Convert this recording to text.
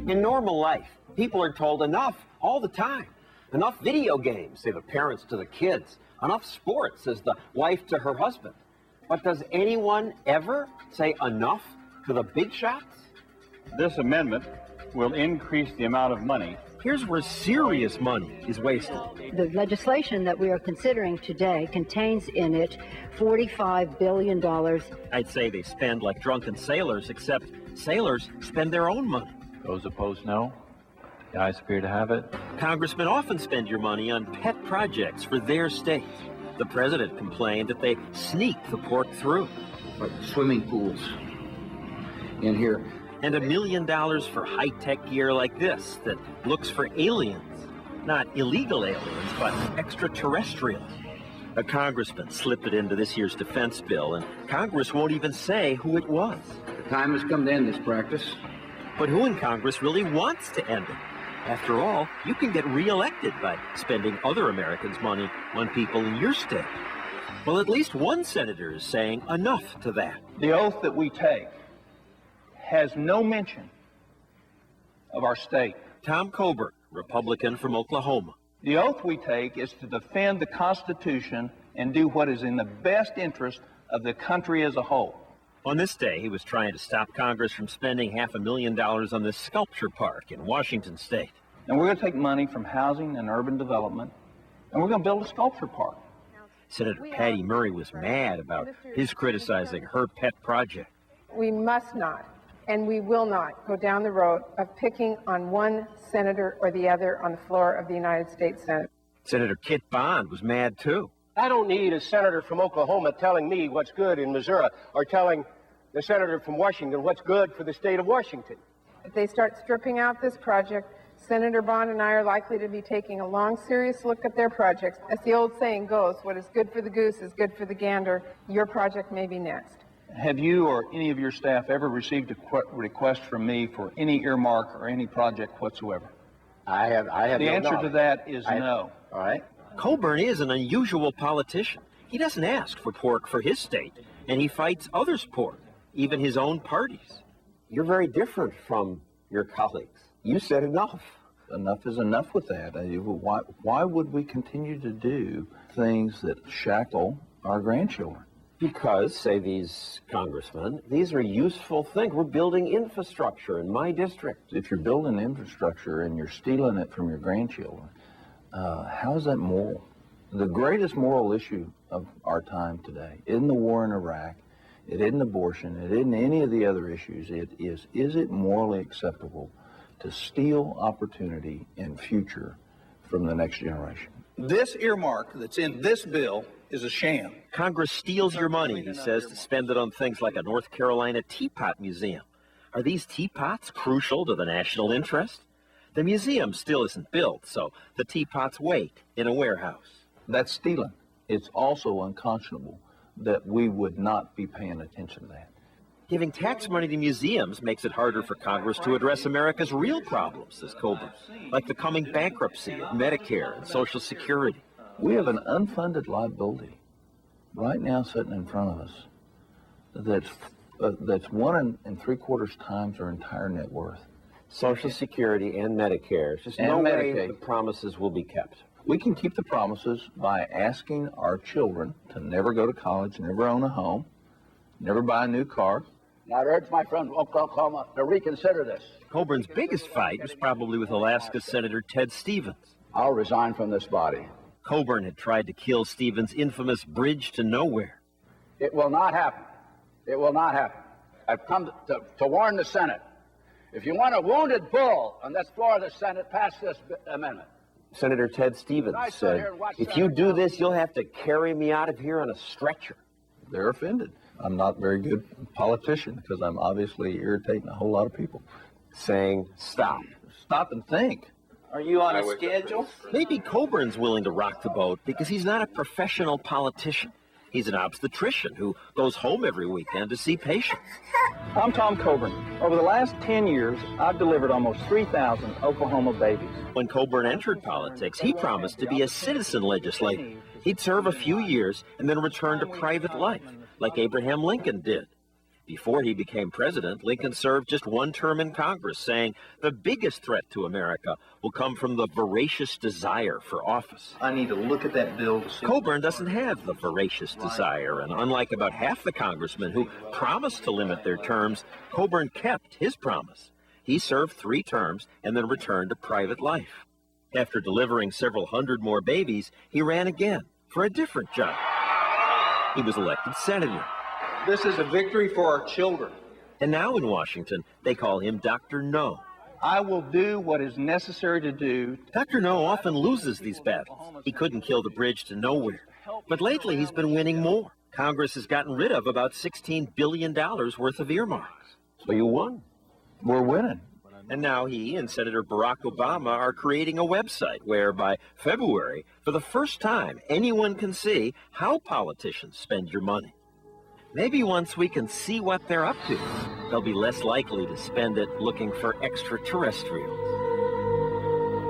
In normal life, people are told enough all the time. Enough video games, say the parents to the kids. Enough sports, says the wife to her husband. But does anyone ever say enough to the big shots? This amendment will increase the amount of money. Here's where serious money is wasted. The legislation that we are considering today contains in it $45 billion. I'd say they spend like drunken sailors, except sailors spend their own money. Those opposed, no. The ayes appear to have it. Congressmen often spend your money on pet projects for their state. The president complained that they sneak the pork through. Like swimming pools in here. And $1 million for high-tech gear like this that looks for aliens. Not illegal aliens, but extraterrestrials. A congressman slipped it into this year's defense bill, and Congress won't even say who it was. The time has come to end this practice. But who in Congress really wants to end it? After all, you can get reelected by spending other Americans' money on people in your state. Well, at least one senator is saying enough to that. The oath that we take has no mention of our state. Tom Coburn, Republican from Oklahoma. The oath we take is to defend the Constitution and do what is in the best interest of the country as a whole. On this day, he was trying to stop Congress from spending $500,000 on this sculpture park in Washington state. And we're going to take money from housing and urban development, and we're going to build a sculpture park. Senator Patty Murray was mad about his criticizing her pet project. We must not, and we will not go down the road of picking on one senator or the other on the floor of the United States Senate. Senator Kit Bond was mad, too. I don't need a senator from Oklahoma telling me what's good in Missouri or telling the senator from Washington what's good for the state of Washington. If they start stripping out this project, Senator Bond and I are likely to be taking a long, serious look at their projects. As the old saying goes, what is good for the goose is good for the gander. Your project may be next. Have you or any of your staff ever received a request from me for any earmark or any project whatsoever? I have the no answer knowledge. to that is no. All right. Coburn is an unusual politician. He doesn't ask for pork for his state, and he fights others' pork, even his own party's. You're very different from your colleagues. You said enough. Enough is enough with that. Why would we continue to do things that shackle our grandchildren? Because, say these congressmen, these are useful things. We're building infrastructure in my district. If you're building infrastructure and you're stealing it from your grandchildren, how is that moral? The greatest moral issue of our time today isn't the war in Iraq, it isn't abortion, it isn't any of the other issues. It is it morally acceptable to steal opportunity and future from the next generation? This earmark that's in this bill is a sham. Congress steals your money, he says, to spend it on things like a North Carolina teapot museum. Are these teapots crucial to the national interest? The museum still isn't built, so the teapots wait in a warehouse. That's stealing. It's also unconscionable that we would not be paying attention to that. Giving tax money to museums makes it harder for Congress to address America's real problems, says Coburn, like the coming bankruptcy of Medicare and Social Security. We have an unfunded liability right now sitting in front of us that's 1 3/4 times our entire net worth. Social Security and Medicare. Just no way the promises will be kept. We can keep the promises by asking our children to never go to college, never own a home, never buy a new car. I'd urge my friend Oklahoma to reconsider this. Coburn's biggest fight was probably with Alaska Senator Ted Stevens. I'll resign from this body. Coburn had tried to kill Stevens' infamous bridge to nowhere. It will not happen. It will not happen. I've come to warn the Senate. If you want a wounded bull on this floor of the Senate, pass this amendment. Senator Ted Stevens said, if you do this, you'll have to carry me out of here on a stretcher. They're offended. I'm not a very good politician because I'm obviously irritating a whole lot of people. Saying, stop. Stop and think. Are you on a schedule? Maybe Coburn's willing to rock the boat because he's not a professional politician. He's an obstetrician who goes home every weekend to see patients. I'm Tom Coburn. Over the last 10 years, I've delivered almost 3,000 Oklahoma babies. When Coburn entered politics, he promised to be a citizen legislator. He'd serve a few years and then return to private life, like Abraham Lincoln did. Before he became president, Lincoln served just one term in Congress, saying the biggest threat to America will come from the voracious desire for office. I need to look at that bill to see. Coburn doesn't have the voracious desire, and unlike about half the congressmen who promised to limit their terms, Coburn kept his promise. He served 3 terms and then returned to private life. After delivering several hundred more babies, he ran again for a different job. He was elected senator. This is a victory for our children. And now in Washington, they call him Dr. No. I will do what is necessary to do. Dr. No often loses these battles. He couldn't kill the bridge to nowhere. But lately, he's been winning more. Congress has gotten rid of about $16 billion worth of earmarks. So you won. We're winning. And now he and Senator Barack Obama are creating a website where by February, for the first time, anyone can see how politicians spend your money. Maybe once we can see what they're up to, they'll be less likely to spend it looking for extraterrestrials.